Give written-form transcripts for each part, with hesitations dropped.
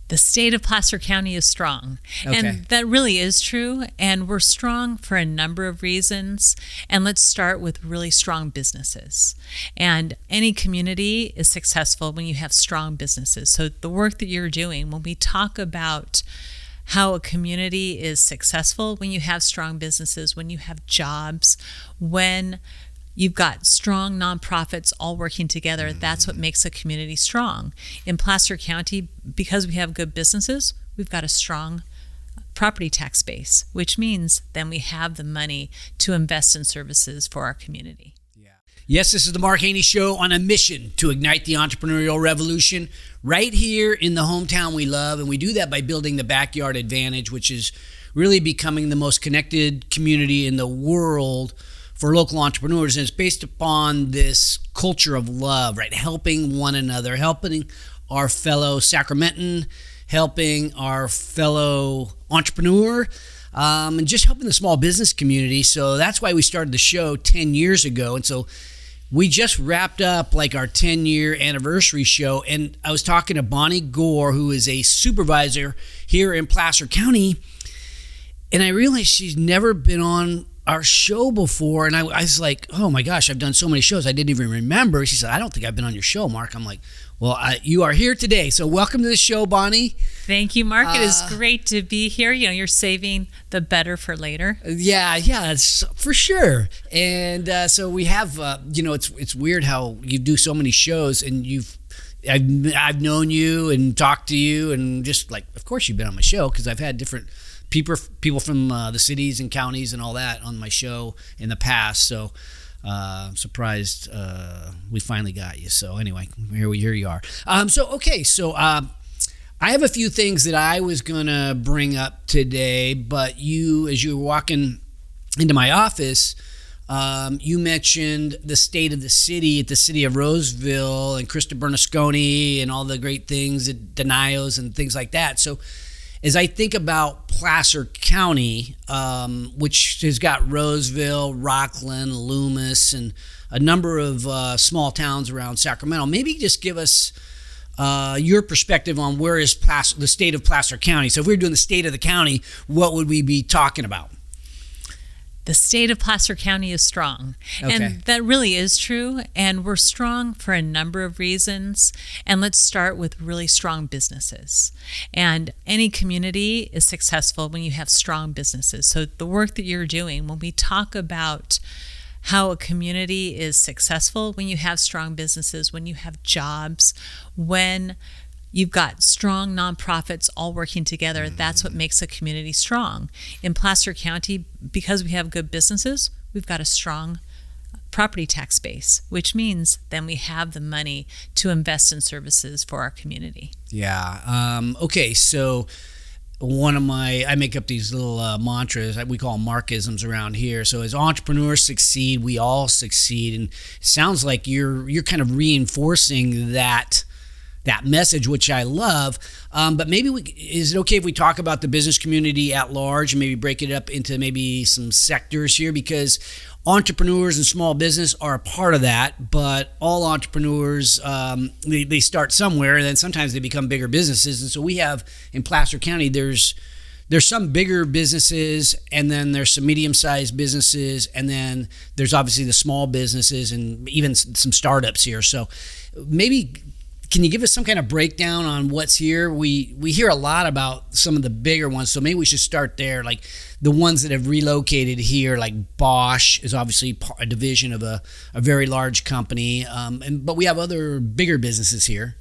The state of Placer County is strong. Okay. And that really is true. And we're strong for a number of reasons. And let's start with really strong businesses. And any community is successful when you have strong businesses. So the work that you're doing, when we talk about how a community is successful, when you have strong businesses, when you have jobs, when you've got strong nonprofits all working together, that's what makes a community strong. In Placer County, because we have good businesses, we've got a strong property tax base, which means then we have the money to invest in services for our community. Yes, this is the Mark Haney Show on a mission to ignite the entrepreneurial revolution right here in the hometown we love. And we do that by building the Backyard Advantage, which is really becoming the most connected community in the world for local entrepreneurs. And it's based upon this culture of love, right? Helping one another, helping our fellow Sacramentan, helping our fellow entrepreneur, and just helping the small business community. So that's why we started the show 10 years ago. And so we just wrapped up like our 10-year anniversary show, and I was talking to Bonnie Gore, who is a supervisor here in Placer County, and I realized she's never been on our show before, and I was like, oh my gosh, I've done so many shows, I didn't even remember. She said, I don't think I've been on your show, Mark. I'm like, well, you are here today, so welcome to the show, Bonnie. Thank you, Mark. It is great to be here. You know, you're saving the better for later. Yeah, it's for sure. And so we have, it's weird how you do so many shows, and I've known you and talked to you, and just like, of course, you've been on my show because I've had different people from the cities and counties and all that on my show in the past. So I'm surprised we finally got you. So anyway, here you are. So I have a few things that I was going to bring up today, but as you were walking into my office, you mentioned the state of the city at the city of Roseville and Krista Bernasconi and all the great things at Denios and things like that. So as I think about Placer County, which has got Roseville, Rockland, Loomis, and a number of small towns around Sacramento, maybe just give us your perspective on where is the state of Placer County. So if we were doing the state of the county, what would we be talking about? The state of Placer County is strong. Okay. And that really is true. And we're strong for a number of reasons. And let's start with really strong businesses. And any community is successful when you have strong businesses. So the work that you're doing, when we talk about how a community is successful, when you have strong businesses, when you have jobs, when you've got strong nonprofits all working together, that's what makes a community strong. In Placer County, because we have good businesses, we've got a strong property tax base, which means then we have the money to invest in services for our community. Yeah. Okay. So I make up these little mantras, we call them Markisms around here. So as entrepreneurs succeed, we all succeed. And it sounds like you're kind of reinforcing that message, which I love. But maybe is it okay if we talk about the business community at large and maybe break it up into maybe some sectors here? Because entrepreneurs and small business are a part of that, but all entrepreneurs, they start somewhere, and then sometimes they become bigger businesses. And so we have in Placer County, there's some bigger businesses, and then there's some medium-sized businesses, and then there's obviously the small businesses and even some startups here. So maybe can you give us some kind of breakdown on what's here? We hear a lot about some of the bigger ones, so maybe we should start there. Like the ones that have relocated here, like Bosch is obviously a division of a very large company, but we have other bigger businesses here.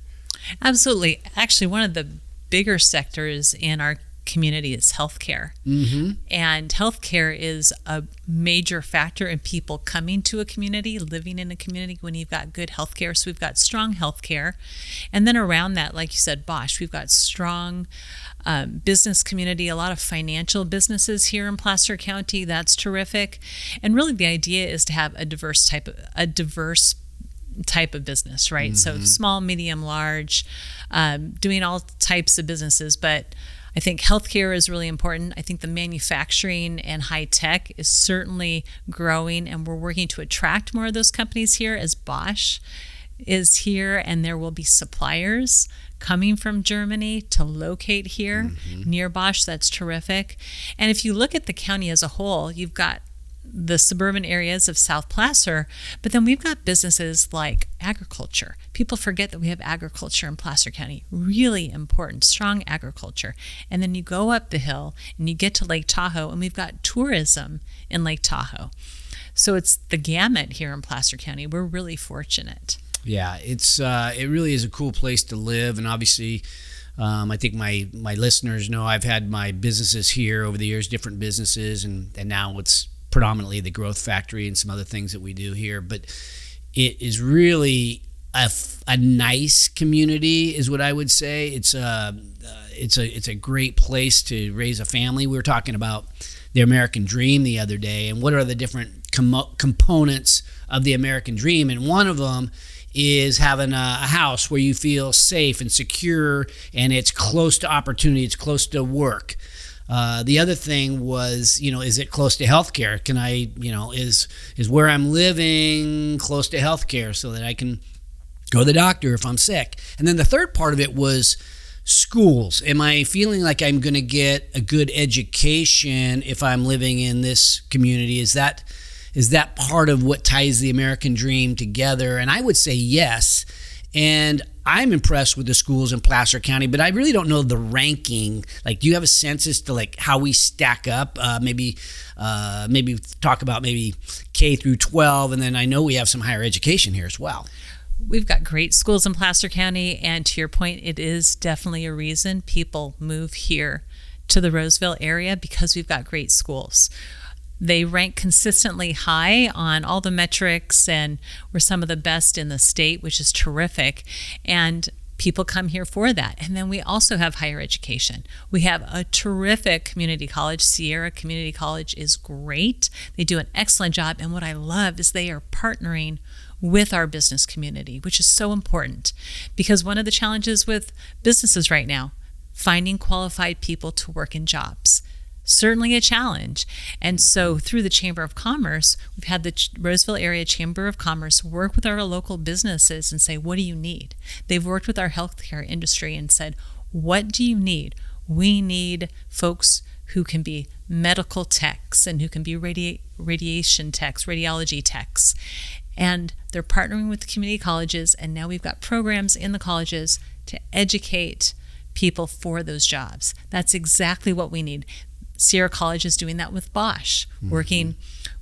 Absolutely. Actually, one of the bigger sectors in our community is healthcare. Mm-hmm. And healthcare is a major factor in people coming to a community, living in a community when you've got good healthcare. So we've got strong healthcare. And then around that, like you said, Bosch, we've got strong business community, a lot of financial businesses here in Placer County. That's terrific. And really the idea is to have a diverse type of business, right? Mm-hmm. So small, medium, large, doing all types of businesses. But I think healthcare is really important. I think the manufacturing and high tech is certainly growing, and we're working to attract more of those companies here as Bosch is here, and there will be suppliers coming from Germany to locate here near Bosch. That's terrific. And if you look at the county as a whole, you've got the suburban areas of South Placer, but then we've got businesses like agriculture. People forget that we have agriculture in Placer County. Really important, strong agriculture. And then you go up the hill and you get to Lake Tahoe, and we've got tourism in Lake Tahoe. So it's the gamut here in Placer County. We're really fortunate. Yeah, it really is a cool place to live, and obviously, I think my listeners know I've had my businesses here over the years, different businesses, and now it's predominantly the Growth Factory and some other things that we do here. But it is really a nice community, is what I would say. It's a great place to raise a family. We were talking about the American Dream the other day, and what are the different components of the American Dream, and one of them is having a house where you feel safe and secure, and it's close to opportunity, it's close to work. The other thing was, is it close to healthcare? Can I, is where I'm living close to healthcare so that I can go to the doctor if I'm sick? And then the third part of it was schools. Am I feeling like I'm going to get a good education if I'm living in this community? Is that part of what ties the American Dream together? And I would say yes. And I'm impressed with the schools in Placer County, but I really don't know the ranking. Like, do you have a sense as to like how we stack up? Maybe talk about maybe K through 12, and then I know we have some higher education here as well. We've got great schools in Placer County, and to your point, it is definitely a reason people move here to the Roseville area, because we've got great schools. They rank consistently high on all the metrics, and we're some of the best in the state, which is terrific. And people come here for that. And then we also have higher education. We have a terrific community college. Sierra Community College is great. They do an excellent job. And what I love is they are partnering with our business community, which is so important, because one of the challenges with businesses right now, finding qualified people to work in jobs. Certainly a challenge. And so through the Chamber of Commerce, we've had the Roseville Area Chamber of Commerce work with our local businesses and say, what do you need? They've worked with our healthcare industry and said, what do you need? We need folks who can be medical techs and who can be radiation techs, radiology techs. And they're partnering with the community colleges, and now we've got programs in the colleges to educate people for those jobs. That's exactly what we need. Sierra College is doing that with Bosch, working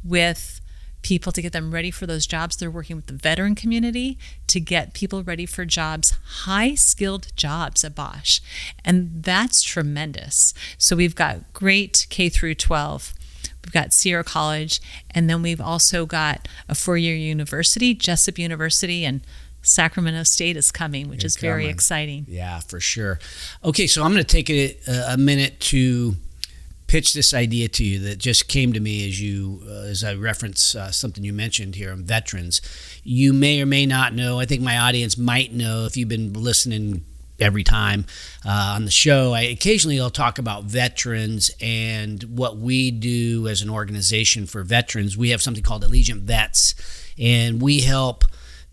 with people to get them ready for those jobs. They're working with the veteran community to get people ready for jobs, high-skilled jobs at Bosch. And that's tremendous. So we've got great K through 12. We've got Sierra College, and then we've also got a four-year university, Jessup University, and Sacramento State is coming, which is very exciting. Yeah, for sure. Okay, so I'm going to take a minute to pitch this idea to you that just came to me as I reference something you mentioned here on veterans. You may or may not know, I think my audience might know if you've been listening every time on the show, I'll talk about veterans and what we do as an organization for veterans. We have something called Allegiant Vets, and we help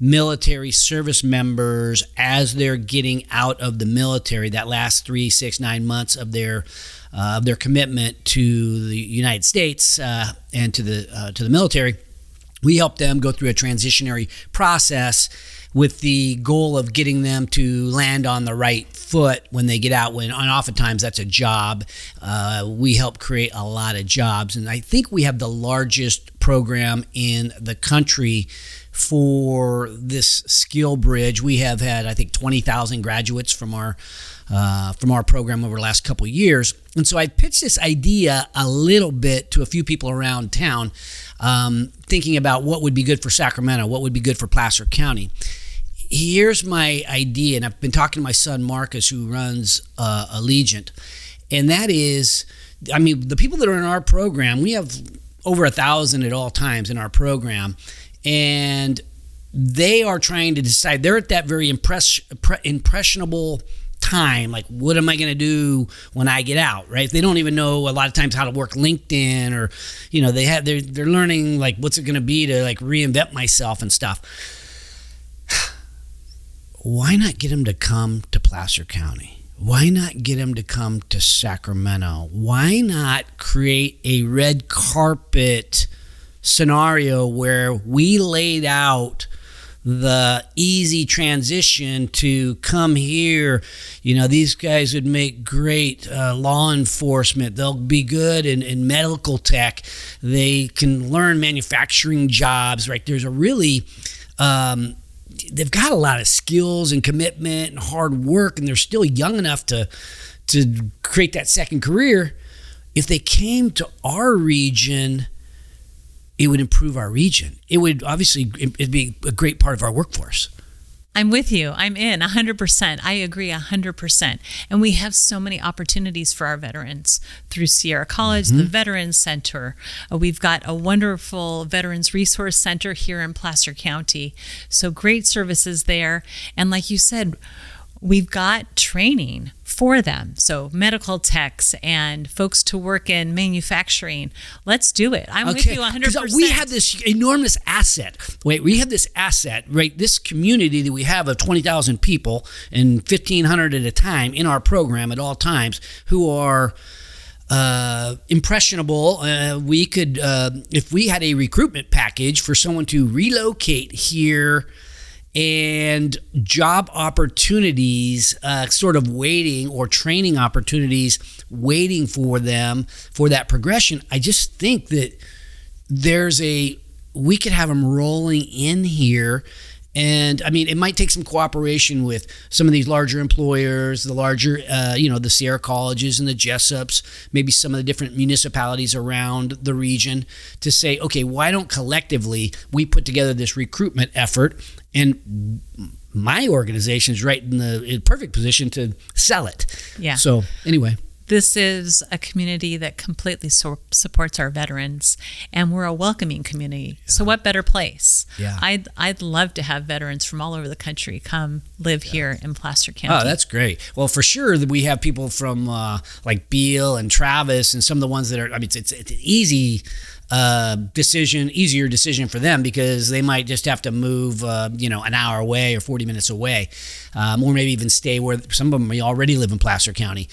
military service members as they're getting out of the military, that last 3, 6, 9 months of their commitment to the United States and to the military. We help them go through a transitionary process with the goal of getting them to land on the right foot when they get out. And oftentimes that's a job. We help create a lot of jobs, and I think we have the largest program in the country for this skill bridge. We have had, I think, 20,000 graduates from our program over the last couple of years. And so I pitched this idea a little bit to a few people around town, thinking about what would be good for Sacramento, what would be good for Placer County. Here's my idea, and I've been talking to my son Marcus, who runs Allegiant, and that is, the people that are in our program, we have over 1,000 at all times in our program, and they are trying to decide. They're at that very impressionable time, like, what am I going to do when I get out, right? They don't even know a lot of times how to work LinkedIn, or they're learning, like, what's it going to be to like reinvent myself and stuff. why not get them to come to Placer County? Why not get them to come to Sacramento? Why not create a red carpet scenario where we laid out the easy transition to come here? These guys would make great law enforcement. They'll be good in medical tech. They can learn manufacturing jobs, right? There's a really... they've got a lot of skills and commitment and hard work, and they're still young enough to create that second career. If they came to our region, it would improve our region. It'd be a great part of our workforce. I'm with you. I'm in 100%. I agree 100%. And we have so many opportunities for our veterans through Sierra College, the Veterans Center. We've got a wonderful Veterans Resource Center here in Placer County. So great services there. And like you said, we've got training for them. So medical techs and folks to work in manufacturing. Let's do it. I'm with you 100%. We have this enormous asset. We have this asset, right? This community that we have of 20,000 people and 1,500 at a time in our program at all times who are impressionable. We could, if we had a recruitment package for someone to relocate here and job opportunities sort of waiting, or training opportunities waiting for them for that progression, I just think that we could have them rolling in here. And I mean, it might take some cooperation with some of these larger employers, the larger, the Sierra Colleges and the Jessups, maybe some of the different municipalities around the region, to say, okay, why don't collectively we put together this recruitment effort, and my organization is right in the perfect position to sell it. Yeah. So anyway. This is a community that completely supports our veterans, and we're a welcoming community. Yeah. So what better place? Yeah. I'd love to have veterans from all over the country come live here in Placer County. Oh, that's great. Well, for sure that we have people from like Beale and Travis and some of the ones that are, I mean, it's an easier decision for them, because they might just have to move, an hour away or 40 minutes away, or maybe even stay where some of them may already live in Placer County,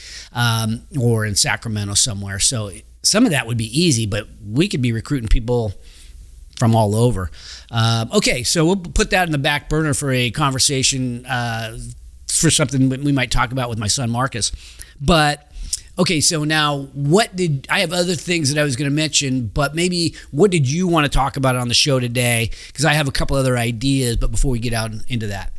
or in Sacramento somewhere. So some of that would be easy, but we could be recruiting people from all over. Okay, so we'll put that in the back burner for a conversation, for something we might talk about with my son Marcus. But okay, so now I have other things that I was going to mention, but maybe what did you want to talk about on the show today? Because I have a couple other ideas, but before we get out into that.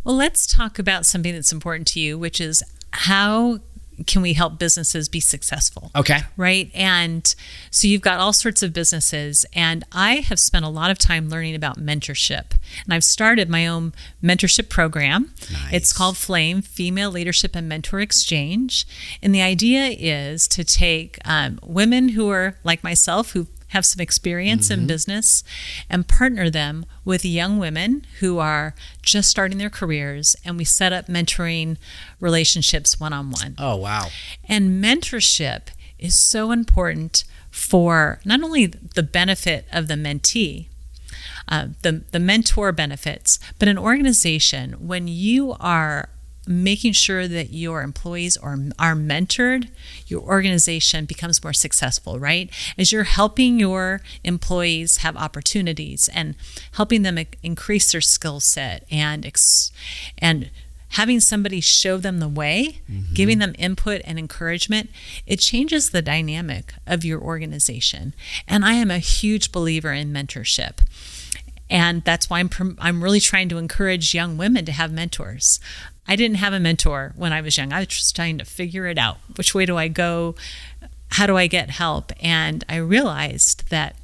Well, let's talk about something that's important to you, which is how can we help businesses be successful? Okay. Right? And so you've got all sorts of businesses, and I have spent a lot of time learning about mentorship. And I've started my own mentorship program. Nice. It's called FLAME, Female Leadership and Mentor Exchange. And the idea is to take women who are like myself, who have some experience in business, and partner them with young women who are just starting their careers, and we set up mentoring relationships one-on-one. Oh, wow. And mentorship is so important for not only the benefit of the mentee, the mentor benefits, but an organization, when you are making sure that your employees are mentored, your organization becomes more successful, right? As you're helping your employees have opportunities and helping them increase their skill set and having somebody show them the way, giving them input and encouragement, it changes the dynamic of your organization. And I am a huge believer in mentorship. And that's why I'm really trying to encourage young women to have mentors. I didn't have a mentor when I was young. I was just trying to figure it out. Which way do I go? How do I get help? And I realized that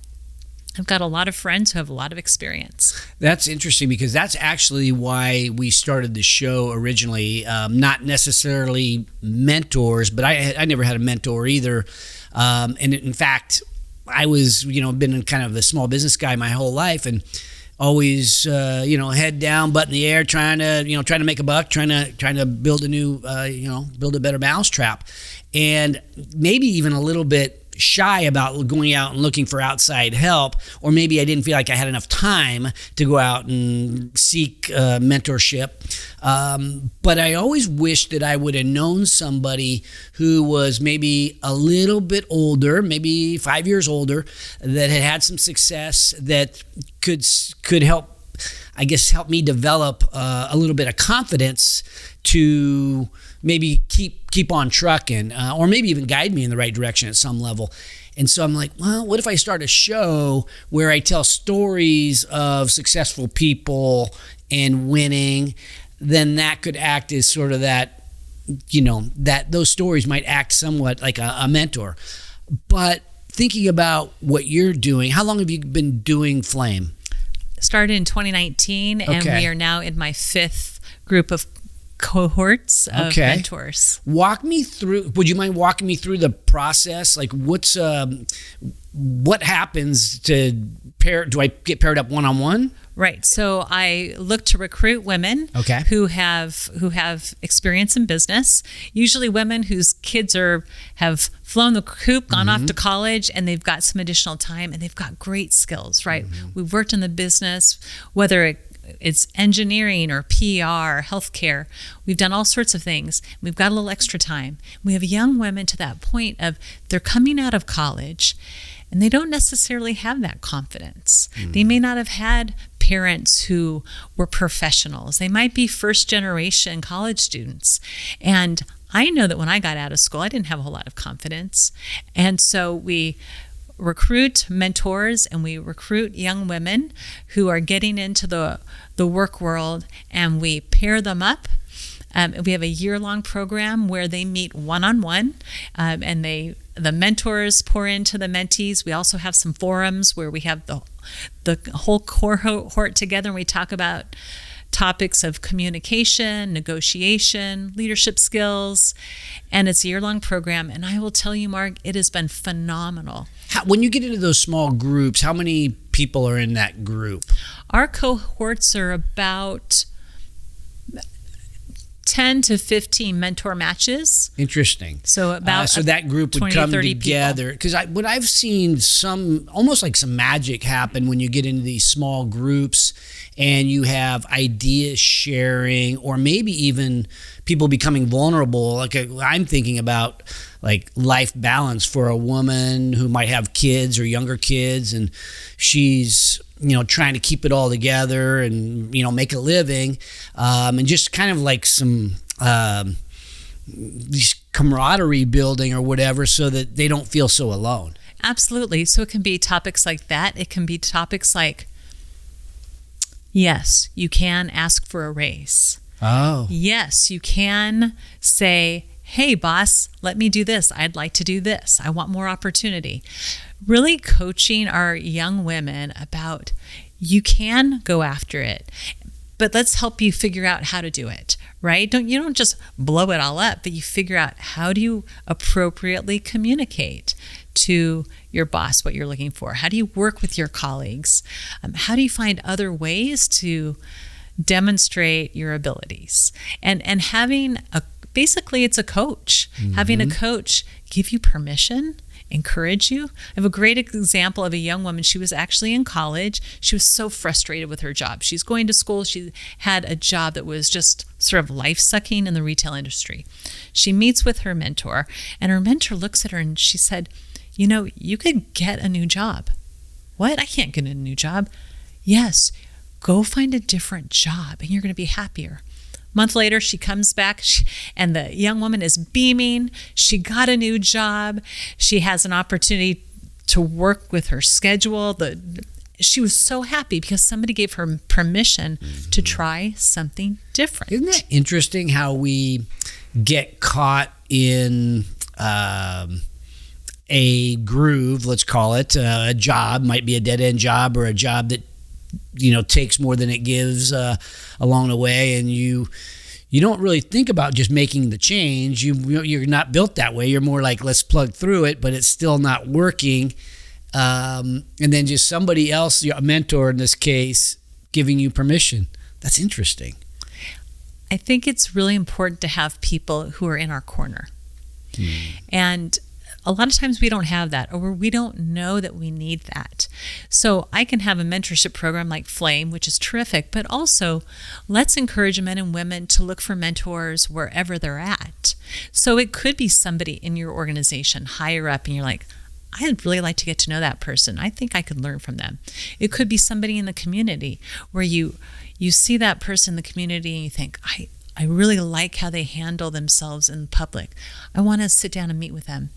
I've got a lot of friends who have a lot of experience. That's interesting, because that's actually why we started the show originally. Not necessarily mentors, but I never had a mentor either. And in fact, I was, been kind of a small business guy my whole life, and always, head down, butt in the air, trying to make a buck, trying to build a new, build a better mousetrap, and maybe even a little bit shy about going out and looking for outside help, or maybe I didn't feel like I had enough time to go out and seek mentorship. But I always wished that I would have known somebody who was maybe a little bit older, maybe 5 years older, that had some success, that could help, I guess, help me develop a little bit of confidence to maybe keep on trucking, or maybe even guide me in the right direction at some level. And so I'm like, well, what if I start a show where I tell stories of successful people and winning? Then that could act as sort of that, that those stories might act somewhat like a mentor. But thinking about what you're doing, how long have you been doing Flame? Started in 2019, and we are now in my 5th group of cohorts of mentors. Would you mind walking me through the process? Like what happens do I get paired up one-on-one? Right. So I look to recruit women who have experience in business, usually women whose kids have flown the coop, gone off to college, and they've got some additional time and they've got great skills, right? We've worked in the business, whether it's engineering or PR, healthcare. We've done all sorts of things. We've got a little extra time. We have young women to that point of they're coming out of college and they don't necessarily have that confidence. They may not have had parents who were professionals. They might be first generation college students. And I know that when I got out of school, I didn't have a whole lot of confidence. And so we recruit mentors and we recruit young women who are getting into the work world, and we pair them up. We have a year-long program where they meet one-on-one, and the mentors pour into the mentees. We also have some forums where we have the whole cohort together, and we talk about topics of communication, negotiation, leadership skills, and it's a year-long program. And I will tell you, Mark, it has been phenomenal. When you get into those small groups, how many people are in that group? Our cohorts are about 10 to 15 mentor matches. Interesting. So about so that group would come together. Because what I've seen almost like some magic happen when you get into these small groups and you have idea sharing, or maybe even people becoming vulnerable. Like I'm thinking about like life balance for a woman who might have kids or younger kids, and she's trying to keep it all together and make a living, and just kind of like some these camaraderie building or whatever, so that they don't feel so alone. Absolutely. So it can be topics like that. It can be topics like, yes, you can ask for a raise. Oh. Yes, you can say, hey, boss, let me do this. I'd like to do this. I want more opportunity. Really coaching our young women about you can go after it, but let's help you figure out how to do it, right? You don't just blow it all up, but you figure out how do you appropriately communicate to your boss what you're looking for? How do you work with your colleagues? How do you find other ways to demonstrate your abilities? And having basically it's a coach. Having a coach give you permission, encourage you. I have a great example of a young woman. She was actually in college. She was so frustrated with her job. She's going to school. She had a job that was just sort of life-sucking in the retail industry. She meets with her mentor, and her mentor looks at her and she said, you could get a new job. What? I can't get a new job. Yes, go find a different job and you're going to be happier. A month later, she comes back and the young woman is beaming. She got a new job. She has an opportunity to work with her schedule. She was so happy because somebody gave her permission to try something different. Isn't that interesting how we get caught in a groove, let's call it, a job, might be a dead-end job or a job that takes more than it gives along the way, and you don't really think about just making the change. You're not built that way. You're more like, let's plug through it, but it's still not working. And then just somebody else, a mentor in this case, giving you permission. That's interesting. I think it's really important to have people who are in our corner. And a lot of times we don't have that, or we don't know that we need that. So I can have a mentorship program like Flame, which is terrific, but also let's encourage men and women to look for mentors wherever they're at. So it could be somebody in your organization higher up and you're like, I'd really like to get to know that person. I think I could learn from them. It could be somebody in the community where you see that person in the community and you think, I really like how they handle themselves in public. I want to sit down and meet with them.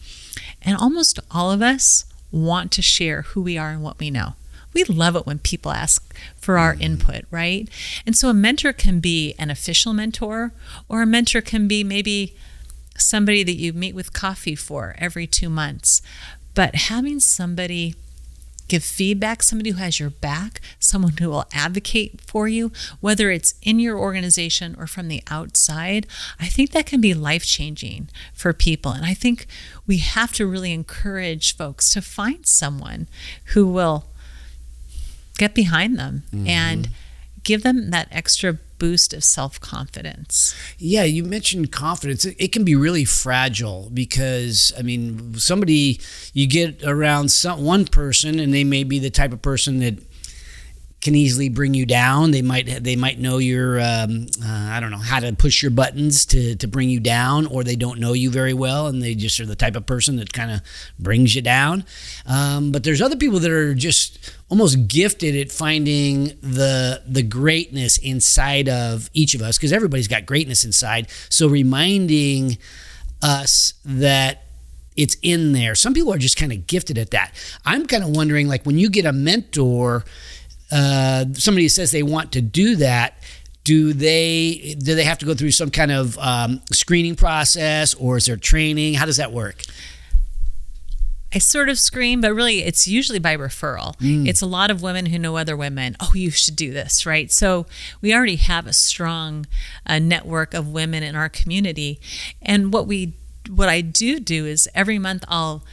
And almost all of us want to share who we are and what we know. We love it when people ask for our input, right? And so a mentor can be an official mentor, or a mentor can be maybe somebody that you meet with coffee for every 2 months. But having somebody give feedback, somebody who has your back, someone who will advocate for you, whether it's in your organization or from the outside, I think that can be life-changing for people. And I think we have to really encourage folks to find someone who will get behind them and give them that extra boost of self-confidence. Yeah, you mentioned confidence. It can be really fragile because, I mean, somebody, you get around one person and they may be the type of person that can easily bring you down. They might know your, I don't know, how to push your buttons to bring you down, or they don't know you very well and they just are the type of person that kind of brings you down. But there's other people that are just almost gifted at finding the greatness inside of each of us, because everybody's got greatness inside. So reminding us that it's in there. Some people are just kind of gifted at that. I'm kind of wondering, like, when you get a mentor, somebody says they want to do that, do they have to go through some kind of screening process, or is there training? How does that work? I sort of screen, but really it's usually by referral. It's a lot of women who know other women. Oh, you should do this, right? So we already have a strong network of women in our community. And what I do is every month I'll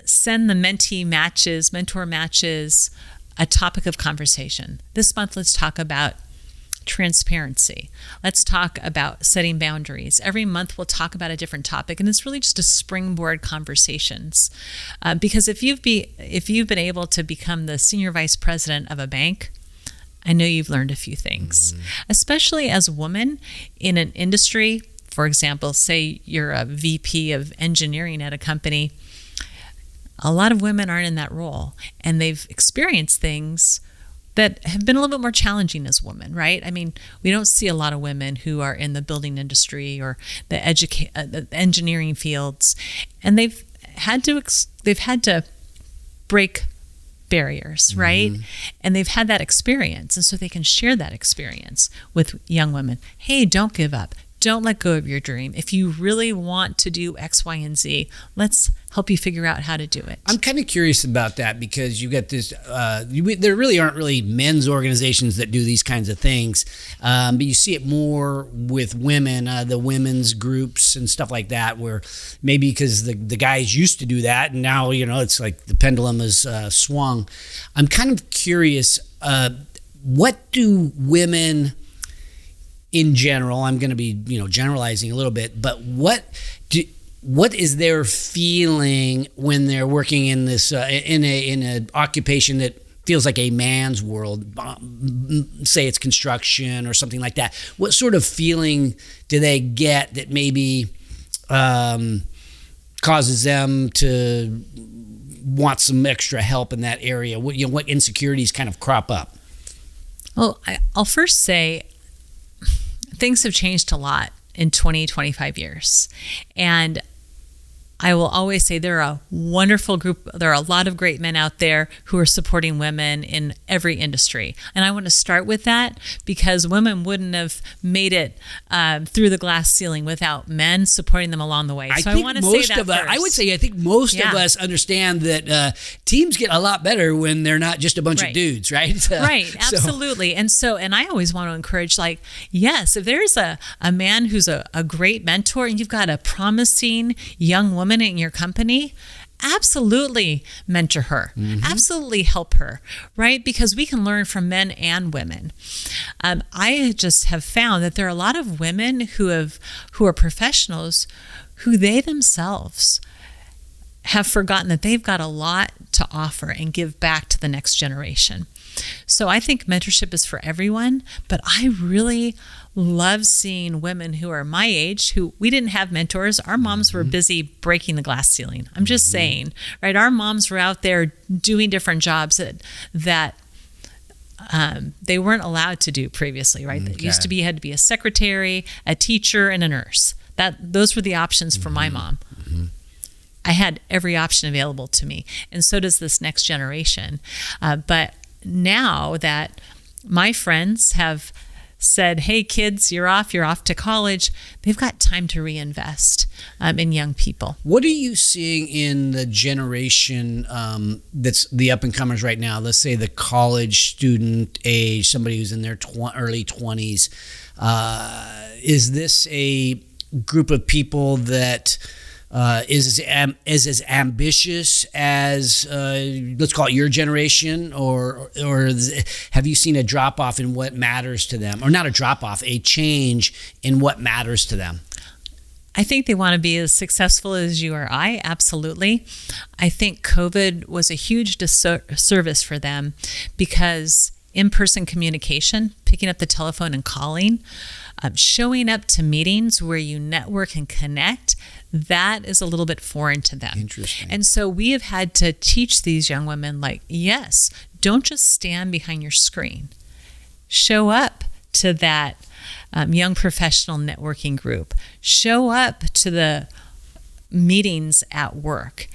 send the mentor matches, a topic of conversation. This month, let's talk about transparency. Let's talk about setting boundaries. Every month we'll talk about a different topic, and it's really just a springboard conversations. Because if you've been able to become the senior vice president of a bank, I know you've learned a few things, especially as a woman in an industry. For example, say you're a VP of engineering at a company. A lot of women aren't in that role, and they've experienced things that have been a little bit more challenging as women, right? I mean, we don't see a lot of women who are in the building industry or the engineering fields, and they've had to break barriers, right? And they've had that experience, and so they can share that experience with young women. Hey, don't give up. Don't let go of your dream. If you really want to do X, Y, and Z, let's help you figure out how to do it. I'm kind of curious about that, because you get this, there really aren't really men's organizations that do these kinds of things, but you see it more with women, the women's groups and stuff like that, where maybe because the guys used to do that, and now, it's like the pendulum has swung. I'm kind of curious, what do women in general, I'm going to be, generalizing a little bit, but what is their feeling when they're working in this in an occupation that feels like a man's world? Say it's construction or something like that. What sort of feeling do they get that maybe causes them to want some extra help in that area? What insecurities kind of crop up? Well, I'll first say, things have changed a lot in 20, 25 years. And I will always say there are a wonderful group. There are a lot of great men out there who are supporting women in every industry. And I want to start with that, because women wouldn't have made it through the glass ceiling without men supporting them along the way. So I want to say that first. I would say, I think most of us understand that teams get a lot better when they're not just a bunch of dudes, right? Right, absolutely. And I always want to encourage, yes, if there's a man who's a great mentor and you've got a promising young woman in your company, absolutely mentor her, absolutely help her, right? Because we can learn from men and women. I just have found that there are a lot of women who are professionals, who they themselves have forgotten that they've got a lot to offer and give back to the next generation. So I think mentorship is for everyone, but I really love seeing women who are my age, who we didn't have mentors. Our moms were busy breaking the glass ceiling. I'm just saying, right? Our moms were out there doing different jobs that they weren't allowed to do previously, right? It used to be, you had to be a secretary, a teacher, and a nurse. Those were the options for my mom. I had every option available to me, and so does this next generation. But now that my friends have said, hey, kids, you're off to college, they've got time to reinvest in young people. What are you seeing in the generation that's the up-and-comers right now? Let's say the college student age, somebody who's in their early 20s. Is this a group of people that is as ambitious as let's call it your generation, or have you seen a drop off in what matters to them, or not a drop off, a change in what matters to them? I think they want to be as successful as you or I, absolutely. I think COVID was a huge disservice for them because in-person communication, picking up the telephone and calling, showing up to meetings where you network and connect, that is a little bit foreign to them. Interesting. And so we have had to teach these young women, like, yes, don't just stand behind your screen. Show up to that young professional networking group. Show up to the meetings at work.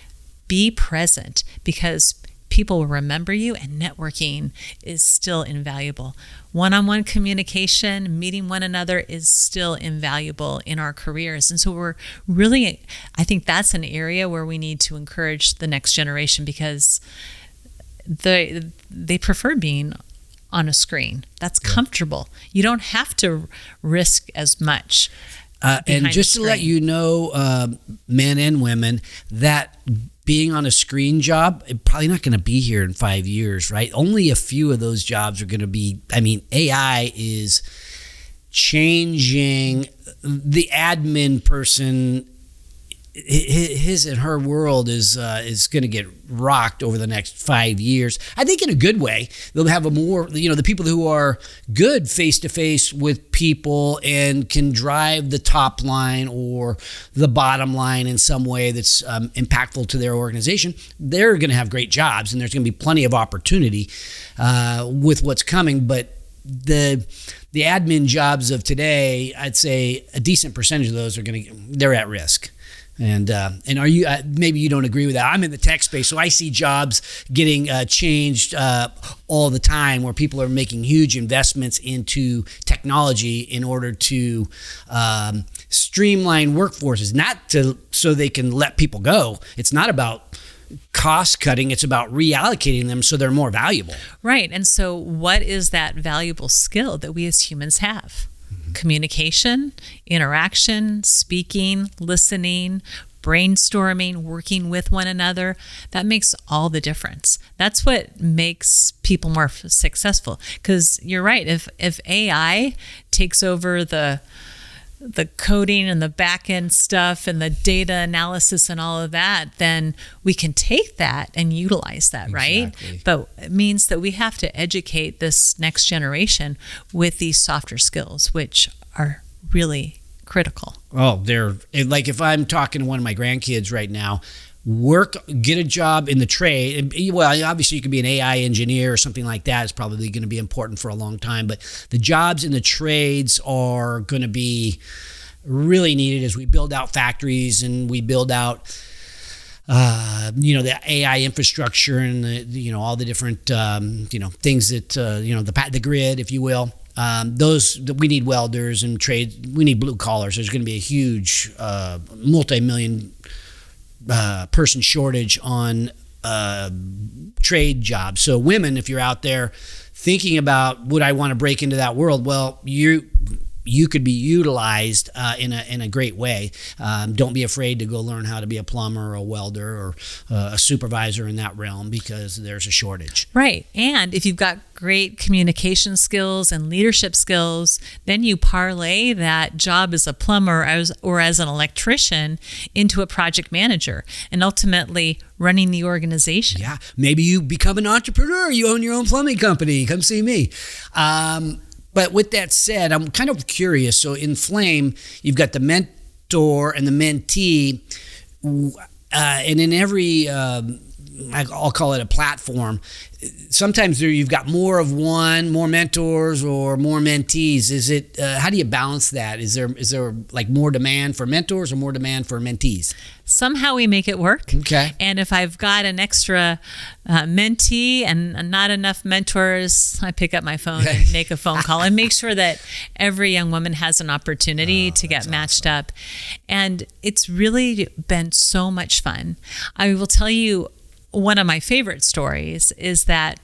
Be present, because people will remember you, and networking is still invaluable. One-on-one communication, meeting one another is still invaluable in our careers. And so I think that's an area where we need to encourage the next generation, because they prefer being on a screen. That's comfortable. You don't have to risk as much. And just to let you know, men and women, that being on a screen job, probably not going to be here in 5 years, right? Only a few of those jobs are going to be, AI is changing the admin person. His and her world is going to get rocked over the next 5 years. I think in a good way. They'll have a more, the people who are good face-to-face with people and can drive the top line or the bottom line in some way that's impactful to their organization. They're going to have great jobs, and there's going to be plenty of opportunity with what's coming. But the admin jobs of today, I'd say a decent percentage of those they're at risk. And are you? Maybe you don't agree with that. I'm in the tech space, so I see jobs getting changed all the time, where people are making huge investments into technology in order to streamline workforces, so they can let people go. It's not about cost cutting; it's about reallocating them so they're more valuable. Right. And so, what is that valuable skill that we as humans have? Communication, interaction, speaking, listening, brainstorming, working with one another. That makes all the difference. That's what makes people more successful. Because you're right, if AI takes over the coding and the back end stuff and the data analysis and all of that, then we can take that and utilize that, exactly. Right? But it means that we have to educate this next generation with these softer skills, which are really critical. Oh, they're like, if I'm talking to one of my grandkids right now, get a job in the trade. Well, obviously you could be an AI engineer or something like that. It's probably going to be important for a long time, but the jobs in the trades are going to be really needed as we build out factories and we build out the AI infrastructure and all the different things that the grid, if you will. We need welders and trade. We need blue collars. There's going to be a huge multi-million person shortage on trade jobs. So women, if you're out there thinking about, would I want to break into that world? Well, you could be utilized in a great way. Don't be afraid to go learn how to be a plumber or a welder or a supervisor in that realm, because there's a shortage. Right. And if you've got great communication skills and leadership skills, then you parlay that job as a plumber or as an electrician into a project manager and ultimately running the organization. Yeah. Maybe you become an entrepreneur. You own your own plumbing company. Come see me. But with that said, I'm kind of curious. So in Flame, you've got the mentor and the mentee, and in every, I'll call it a platform, sometimes you've got more of one, more mentors or more mentees. Is it, how do you balance that? Is there like more demand for mentors or more demand for mentees? Somehow we make it work. Okay. And if I've got an extra mentee and not enough mentors, I pick up my phone and make a phone call and make sure that every young woman has an opportunity to get matched up. And it's really been so much fun. I will tell you, one of my favorite stories is that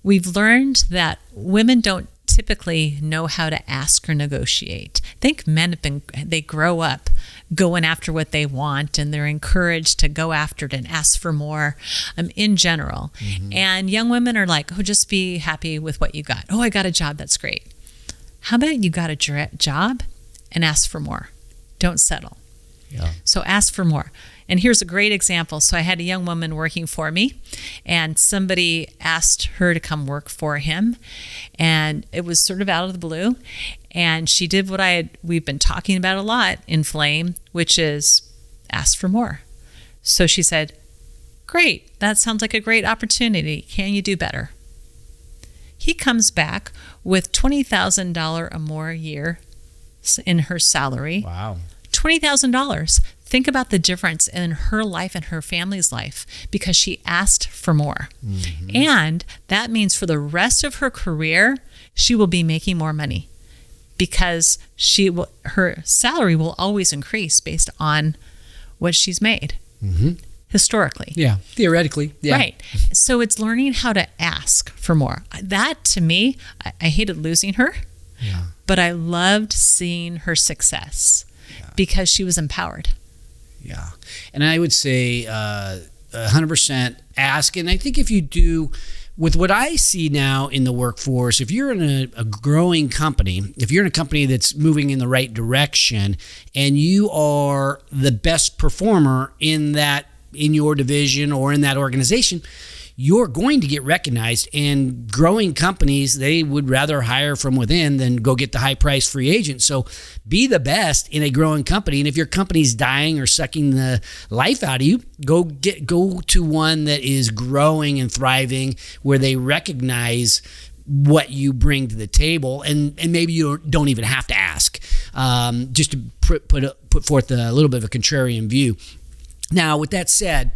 we've learned that women don't typically know how to ask or negotiate. I think men they grow up going after what they want, and they're encouraged to go after it and ask for more in general. Mm-hmm. And young women are like, oh, just be happy with what you got. Oh, I got a job. That's great. How about you got a job and ask for more? Don't settle. Yeah. So ask for more. And here's a great example. So I had a young woman working for me, and somebody asked her to come work for him, and it was sort of out of the blue. And she did what we've been talking about a lot in Flame, which is ask for more. So she said, great, that sounds like a great opportunity. Can you do better? He comes back with $20,000 or more a year in her salary. Wow. $20,000. Think about the difference in her life and her family's life because she asked for more. Mm-hmm. And that means for the rest of her career, she will be making more money because her salary will always increase based on what she's made. Mm-hmm. Historically. Yeah, theoretically. Yeah. Right. So it's learning how to ask for more. That, to me, I hated losing her, but I loved seeing her success because she was empowered. Yeah. And I would say 100% ask. And I think if you do, with what I see now in the workforce, if you're in a growing company, if you're in a company that's moving in the right direction and you are the best performer in your division or in that organization, you're going to get recognized. And growing companies, they would rather hire from within than go get the high price free agent. So be the best in a growing company. And if your company's dying or sucking the life out of you, go to one that is growing and thriving, where they recognize what you bring to the table, and maybe you don't even have to ask, just to put forth a little bit of a contrarian view. Now, with that said,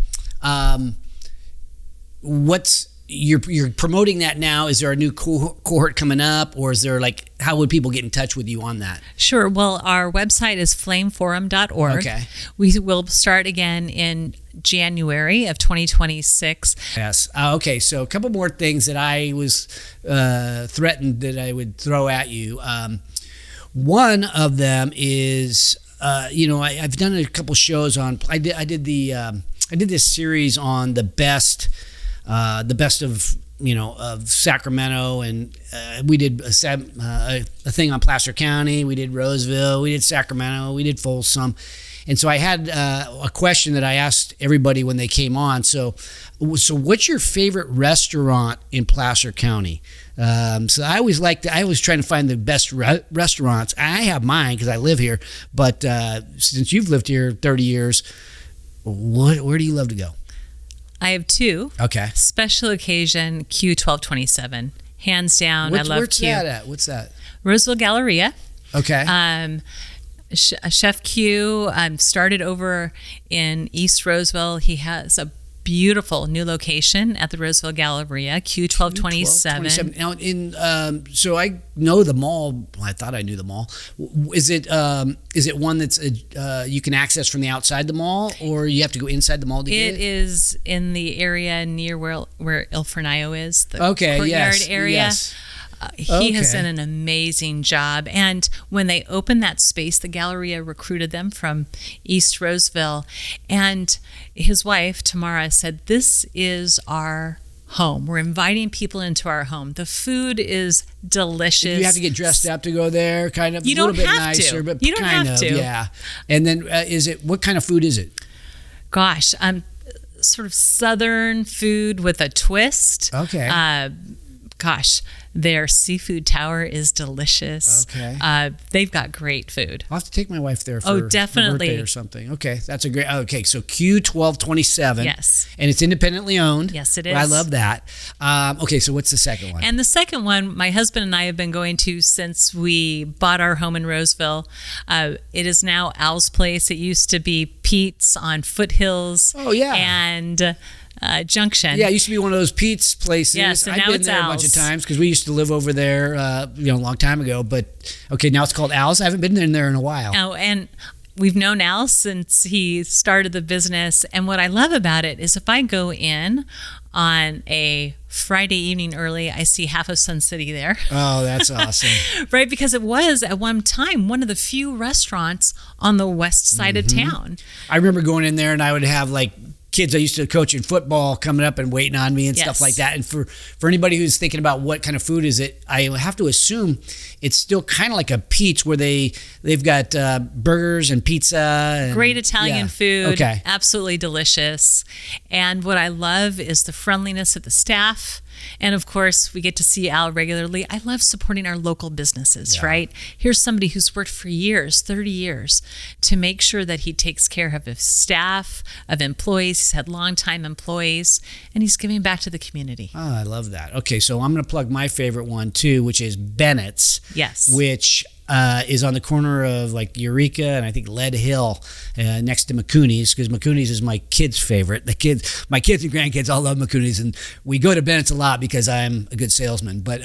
you're promoting that now? Is there a new cohort coming up, or is there how would people get in touch with you on that? Sure. Well, our website is flameforum.org. Okay. We will start again in January of 2026. Yes. Okay. So a couple more things that I was threatened that I would throw at you. One of them is, I've done a couple shows on. I did this series on the best of Sacramento, and we did a thing on Placer County. We did Roseville. We did Sacramento. We did Folsom. And so I had a question that I asked everybody when they came on. So what's your favorite restaurant in Placer County? So I always trying to find the best restaurants. I have mine because I live here. But since you've lived here 30 years, where do you love to go? I have two. Okay. Special occasion, Q1227. Hands down, I love where's Q. That at? What's that? Roseville Galleria. Okay. Chef Q started over in East Roseville. He has a beautiful new location at the Roseville Galleria, Q1227. Now, so I know the mall. Well, I thought I knew the mall. Is it one that's you can access from the outside the mall, or you have to go inside the mall to get it? It is in the area near where Il Fornaio is, the courtyard area. Yes. He has done an amazing job. And when they opened that space, the Galleria recruited them from East Roseville. And his wife, Tamara, said, "This is our home. We're inviting people into our home. The food is delicious." You have to get dressed up to go there, kind of. You a little don't bit have nicer, to. but You don't kind have of, to. yeah. And then what kind of food is it? Gosh, sort of Southern food with a twist. Okay. Their seafood tower is delicious. Okay. They've got great food. I'll have to take my wife there for definitely. her birthday or something. Okay, that's a great. Okay, so Q1227. Yes. And it's independently owned. Yes, it is. I love that. Okay, so what's the second one? And the second one, my husband and I have been going to since we bought our home in Roseville. It is now Al's Place. It used to be Pete's on Foothills. Oh, yeah. And Junction. Yeah, it used to be one of those Pete's places. Yes, and I've now been it's there a bunch of Al's. times because we used to live over there, a long time ago. But okay, now it's called Al's. I haven't been in there in a while. Oh, and we've known Al since he started the business. And what I love about it is if I go in on a Friday evening early, I see half of Sun City there. Oh, that's awesome. Right, because it was at one time one of the few restaurants on the west side of town. I remember going in there and I would have like kids I used to coach in football coming up and waiting on me and stuff like that. And for anybody who's thinking about what kind of food is it, I have to assume it's still kind of like a Pete's where they've got burgers and pizza. And, great Italian food. Okay. Absolutely delicious. And what I love is the friendliness of the staff. And of course, we get to see Al regularly. I love supporting our local businesses, right? Here's somebody who's worked for years, 30 years, to make sure that he takes care of his staff, of employees. He's had longtime employees, and he's giving back to the community. Oh, I love that. Okay, so I'm going to plug my favorite one too, which is Bennett's. Yes. Which is on the corner of like Eureka and I think Lead Hill, next to McCooney's, because McCooney's is my kids' favorite. My kids and grandkids all love McCooney's, and we go to Bennett's a lot because I'm a good salesman. But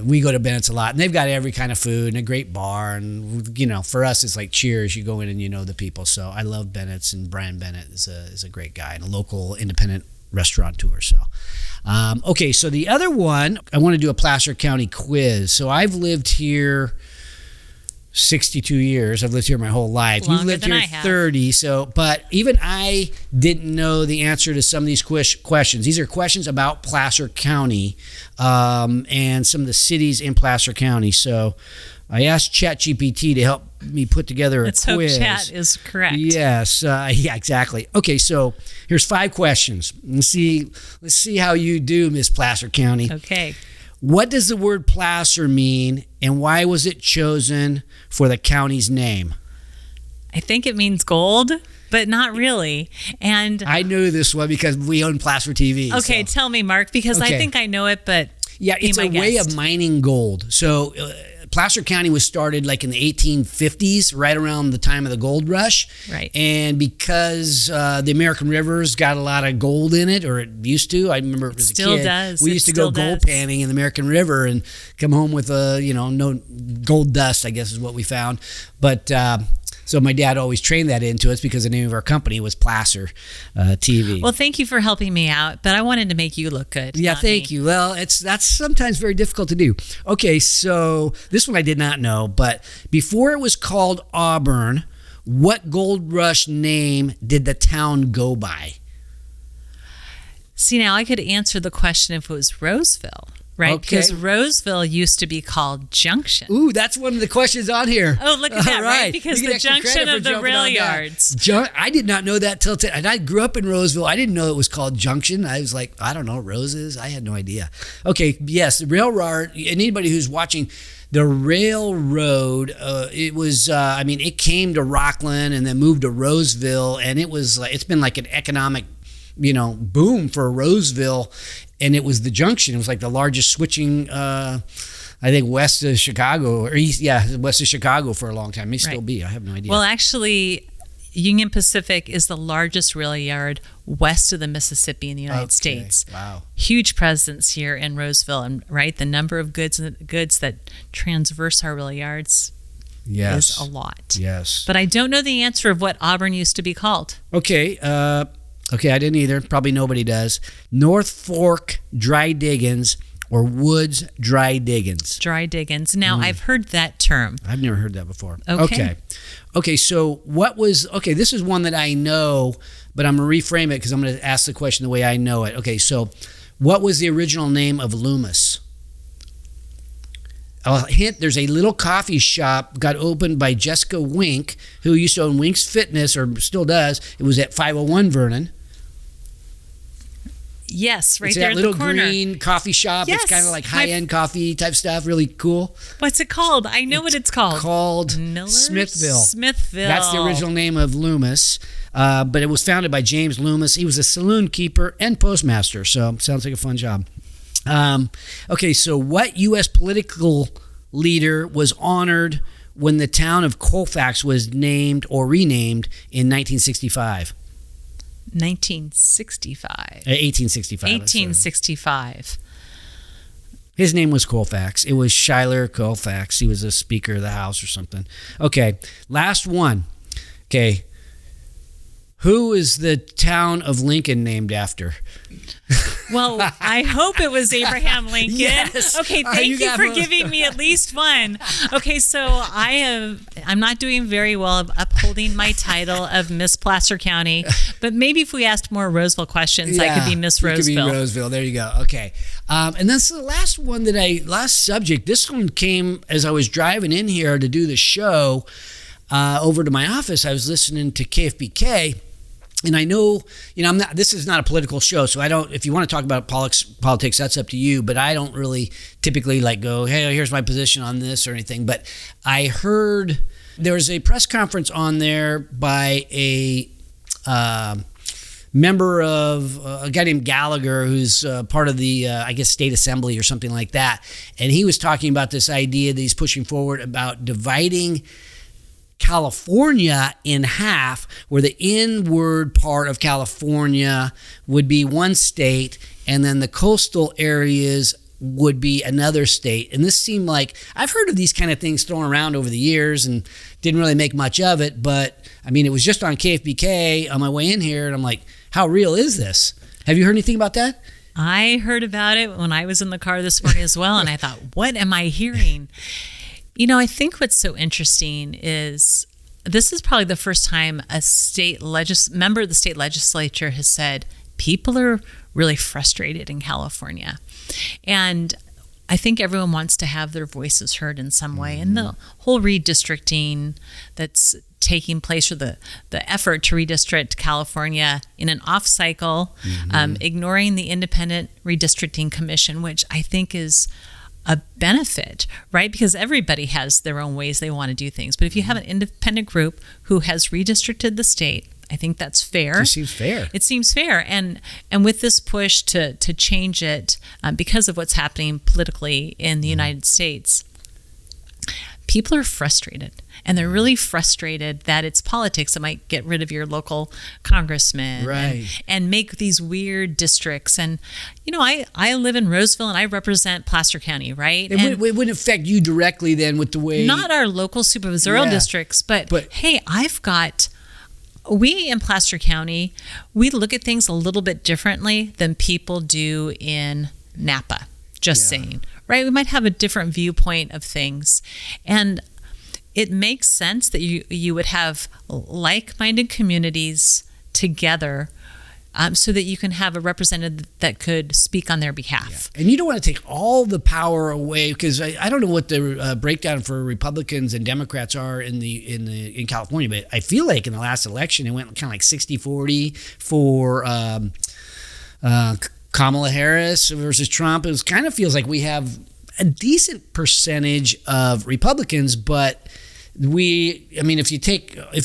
we go to Bennett's a lot, and they've got every kind of food and a great bar. And for us, it's like Cheers. You go in and you know the people. So I love Bennett's, and Brian Bennett is a great guy and a local independent restaurateur. So. Okay, so the other one, I want to do a Placer County quiz. So I've lived here 62 years. I've lived here my whole life. You've lived here 30. So, but even I didn't know the answer to some of these questions. These are questions about Placer County and some of the cities in Placer County. So I asked ChatGPT to help me put together a quiz. Let's hope Chat is correct. Yes, yeah, exactly. Okay, so here's 5 questions. Let's see how you do, Miss Placer County. Okay. What does the word placer mean, and why was it chosen for the county's name? I think it means gold, but not really. And I knew this one because we own Placer TV. Okay, so. Tell me, Mark, because I think I know it, but yeah, it's a way of mining gold. So Placer County was started like in the 1850s, right around the time of the gold rush. Right. And because the American River's got a lot of gold in it, or it used to. I remember it was a kid. Still does. We used to go gold panning in the American River and come home with no gold dust, I guess is what we found. But so my dad always trained that into us because the name of our company was Placer TV. Well, thank you for helping me out, but I wanted to make you look good. Yeah, thank you. Well, that's sometimes very difficult to do. Okay, so this one I did not know, but before it was called Auburn, what gold rush name did the town go by? See, now I could answer the question if it was Roseville. Right, because Roseville used to be called Junction. Ooh, that's one of the questions on here. Oh, look at that, right? Because the junction of the rail yards. I did not know that till today. And I grew up in Roseville. I didn't know it was called Junction. I was like, I don't know, roses? I had no idea. Okay, yes, the railroad, and anybody who's watching, the railroad, it was, it came to Rockland and then moved to Roseville, and it's been like an economic boom for Roseville, and it was the junction. It was like the largest switching, I think, west of Chicago, or east, west of Chicago for a long time. It may still be. I have no idea. Well, actually, Union Pacific is the largest rail yard west of the Mississippi in the United States. Wow. Huge presence here in Roseville, and the number of goods that transverse our rail yards is a lot. Yes. But I don't know the answer of what Auburn used to be called. Okay, I didn't either. Probably nobody does. North Fork Dry Diggins or Woods Dry Diggins? Dry diggings. Now, I've heard that term. I've never heard that before. Okay. Okay, so this is one that I know, but I'm going to reframe it because I'm going to ask the question the way I know it. Okay, so what was the original name of Loomis? A hint, there's a little coffee shop got opened by Jessica Wink, who used to own Wink's Fitness, or still does. It was at 501 Vernon. Yes, right it's there that at little the corner. green coffee shop. Yes, it's kind of like high-end coffee type stuff, really cool. What's it called? I know what it's called. Called Miller's? Smithville. Smithville. That's the original name of Loomis, but it was founded by James Loomis. He was a saloon keeper and postmaster, so sounds like a fun job. Okay, so what U.S. political leader was honored when the town of Colfax was named or renamed in 1965? 1965. 1865. 1865. His name was Colfax. It was Schuyler Colfax. He was a Speaker of the House or something. Okay, last one. Okay, who is the town of Lincoln named after? Well, I hope it was Abraham Lincoln. Yes. Okay, thank you for giving me at least one. Okay, so I'm not doing very well of upholding my title of Miss Placer County, but maybe if we asked more Roseville questions, I could be Miss Roseville. Could be Roseville. There you go. Okay. And that's the last one last subject. This one came as I was driving in here to do the show over to my office. I was listening to KFBK. And I know, this is not a political show, so I don't, if you want to talk about politics, that's up to you, but I don't really typically go, hey, here's my position on this or anything. But I heard there was a press conference on there by a member of a guy named Gallagher, who's part of the, state assembly or something like that. And he was talking about this idea that he's pushing forward about dividing California in half, where the inward part of California would be one state and then the coastal areas would be another state. And this seemed like, I've heard of these kind of things thrown around over the years and didn't really make much of it, but it was just on KFBK on my way in here and I'm like, how real is this? Have you heard anything about that? I heard about it when I was in the car this morning as well, and I thought, what am I hearing? I think what's so interesting is this is probably the first time a member of the state legislature has said people are really frustrated in California. And I think everyone wants to have their voices heard in some way. And the whole redistricting that's taking place, or the effort to redistrict California in an off cycle, ignoring the Independent Redistricting Commission, which I think is a benefit, right? Because everybody has their own ways they want to do things. But if you have an independent group who has redistricted the state, I think that's fair. It seems fair. It seems fair. And with this push to change it because of what's happening politically in the United States, people are frustrated. And they're really frustrated that it's politics that might get rid of your local congressman, right, and make these weird districts. And, I live in Roseville and I represent Placer County, right? It wouldn't affect you directly then with the way... Not our local supervisorial districts, but hey, we in Placer County, we look at things a little bit differently than people do in Napa, saying, right? We might have a different viewpoint of things. And it makes sense that you would have like-minded communities together so that you can have a representative that could speak on their behalf. Yeah. And you don't want to take all the power away, because I don't know what the breakdown for Republicans and Democrats are in California, but I feel like in the last election it went kind of like 60-40 for Kamala Harris versus Trump. It kind of feels like we have a decent percentage of Republicans, but if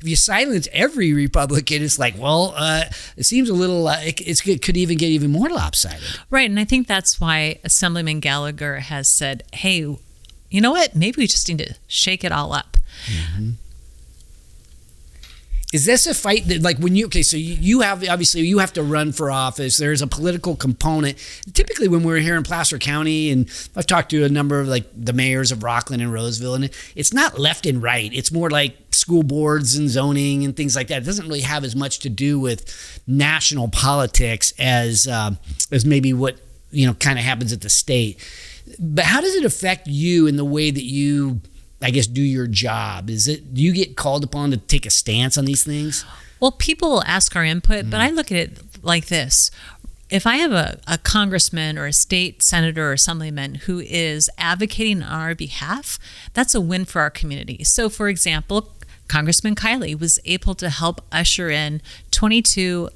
you silence every Republican, it's like, it seems a little it could even get even more lopsided. Right, and I think that's why Assemblyman Gallagher has said, hey, you know what? Maybe we just need to shake it all up. Mm-hmm. Is this a fight that, so you have to run for office. There's a political component. Typically when we're here in Placer County, and I've talked to a number of the mayors of Rockland and Roseville, and it's not left and right. It's more like school boards and zoning and things like that. It doesn't really have as much to do with national politics as maybe what kind of happens at the state. But how does it affect you in the way that you, I guess, do your job? Do you get called upon to take a stance on these things? Well, people will ask our input, but I look at it like this. If I have a congressman or a state senator or assemblyman who is advocating on our behalf, that's a win for our community. So, for example, Congressman Kiley was able to help usher in $22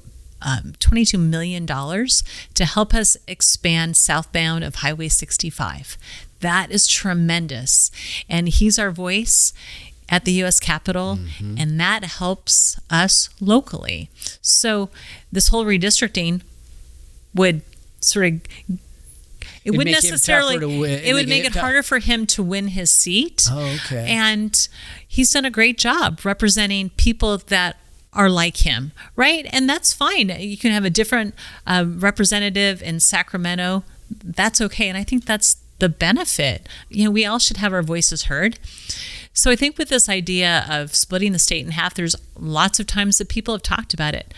million to help us expand southbound of Highway 65. That is tremendous. And he's our voice at the U.S. Capitol, and that helps us locally. So this whole redistricting would sort of, it would necessarily, it would make it harder for him to win his seat. Oh, okay. And he's done a great job representing people that are like him, right? And that's fine. You can have a different representative in Sacramento. That's okay. And I think that's the benefit. We all should have our voices heard. So I think with this idea of splitting the state in half, there's lots of times that people have talked about it.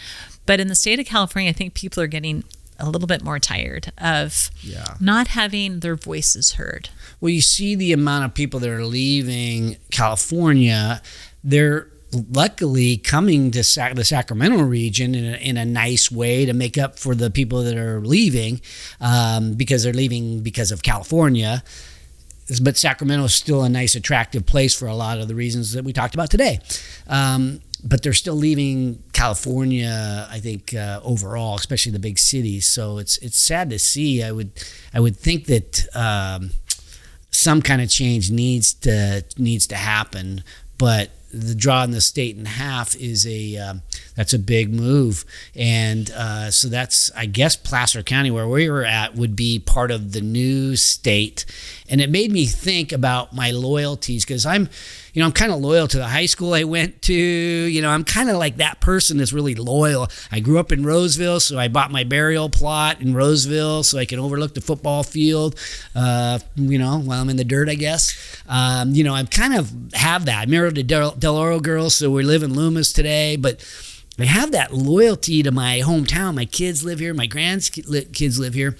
But in the state of California, I think people are getting a little bit more tired of not having their voices heard. Well, you see the amount of people that are leaving California. They're luckily coming to the Sacramento region in a nice way to make up for the people that are leaving because they're leaving because of California. But Sacramento is still a nice, attractive place for a lot of the reasons that we talked about today. But they're still leaving California, I think, overall, especially the big cities. So it's sad to see. I would think that some kind of change needs to happen, but the drawing the state in half is that's a big move. And so that's, I guess, Placer County, where we were at, would be part of the new state. And it made me think about my loyalties, because I'm kind of loyal to the high school I went to. I'm kind of like that person that's really loyal. I grew up in Roseville, so I bought my burial plot in Roseville so I can overlook the football field, while I'm in the dirt, I guess. I kind of have that. I married a Del Oro girl, so we live in Loomis today, but I have that loyalty to my hometown. My kids live here. My grandkids live here.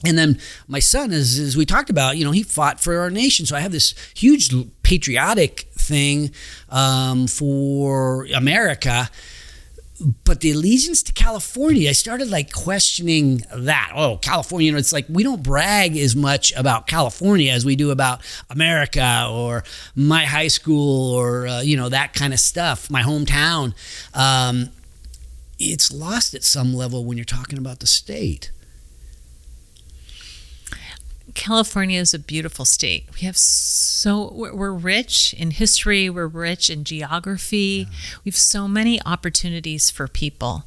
And then my son, as we talked about, he fought for our nation. So I have this huge patriotic thing for America. But the allegiance to California, I started questioning that. Oh, California, it's like we don't brag as much about California as we do about America or my high school or, that kind of stuff, my hometown. It's lost at some level when you're talking about the state. California is a beautiful state. We're rich in history, we're rich in geography. Yeah. We have so many opportunities for people.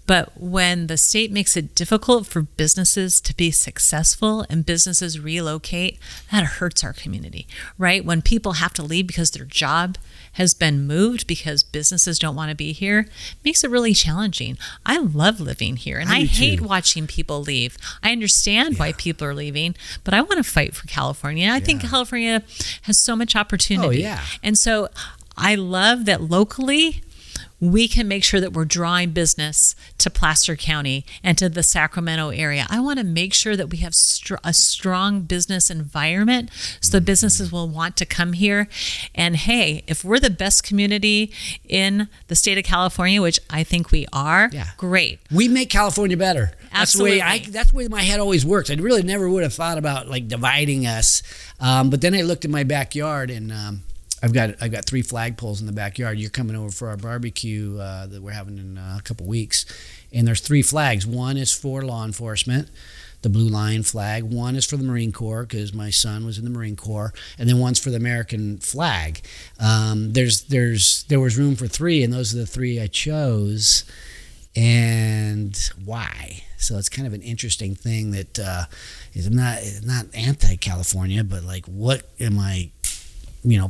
But when the state makes it difficult for businesses to be successful and businesses relocate, that hurts our community, right? When people have to leave because their job has been moved because businesses don't want to be here, it makes it really challenging. I love living here, and I hate watching people leave. I understand why people are leaving, but I want to fight for California. I think California has so much opportunity. Oh, yeah. And so I love that locally we can make sure that we're drawing business to Placer County and to the Sacramento area. I want to make sure that we have a strong business environment so the businesses will want to come here. And hey, if we're the best community in the state of California, which I think we are, great. We make California better. Absolutely. That's the way my head always works. I really never would have thought about dividing us. But then I looked at my backyard and I've got 3 flagpoles in the backyard. You're coming over for our barbecue that we're having in a couple weeks, and there's 3 flags. One is for law enforcement, the Blue Line flag. One is for the Marine Corps because my son was in the Marine Corps, and then one's for the American flag. There was room for 3, and those are the 3 I chose. And why? So it's kind of an interesting thing that is not anti-California, but what am I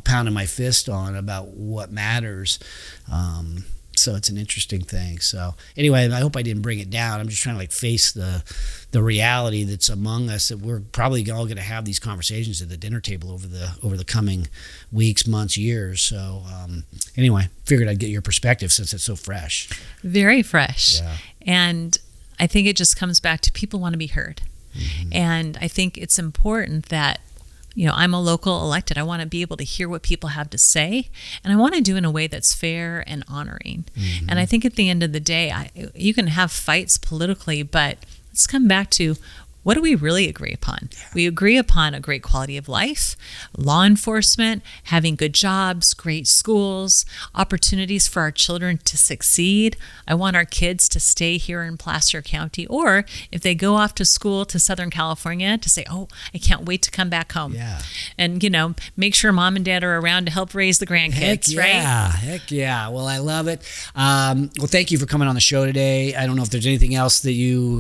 pounding my fist on about what matters. So it's an interesting thing. So anyway, I hope I didn't bring it down. I'm just trying to face the reality that's among us, that we're probably all going to have these conversations at the dinner table over the coming weeks, months, years. So anyway, figured I'd get your perspective since it's so fresh. Very fresh. Yeah. And I think it just comes back to people want to be heard. And I think it's important that, I'm a local elected. I want to be able to hear what people have to say, and I want to do it in a way that's fair and honoring. And I think at the end of the day, you can have fights politically, but let's come back to, what do we really agree upon? We agree upon a great quality of life, law enforcement, having good jobs, great schools, opportunities for our children to succeed. I want our kids to stay here in Placer County, or if they go off to school to Southern California, to say, oh, I can't wait to come back home. And, make sure mom and dad are around to help raise the grandkids, right? Heck yeah. Well, I love it. Well, thank you for coming on the show today. I don't know if there's anything else that you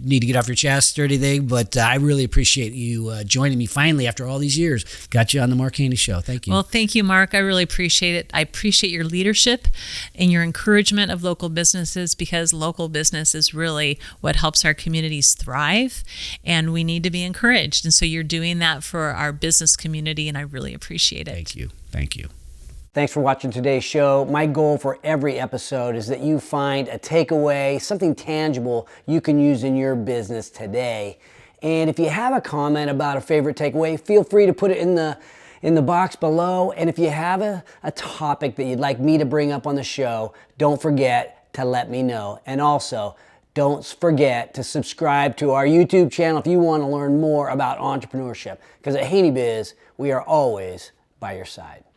need to get off your chest or anything, but I really appreciate you joining me finally after all these years. Got you on the Mark Haney Show. Thank you. Well, thank you, Mark. I really appreciate it. I appreciate your leadership and your encouragement of local businesses, because local business is really what helps our communities thrive, and we need to be encouraged. And so you're doing that for our business community, and I really appreciate it. Thank you. Thank you. Thanks for watching today's show. My goal for every episode is that you find a takeaway, something tangible you can use in your business today. And if you have a comment about a favorite takeaway, feel free to put it in the box below. And if you have a topic that you'd like me to bring up on the show, don't forget to let me know. And also, don't forget to subscribe to our YouTube channel if you want to learn more about entrepreneurship. Because at Haney Biz, we are always by your side.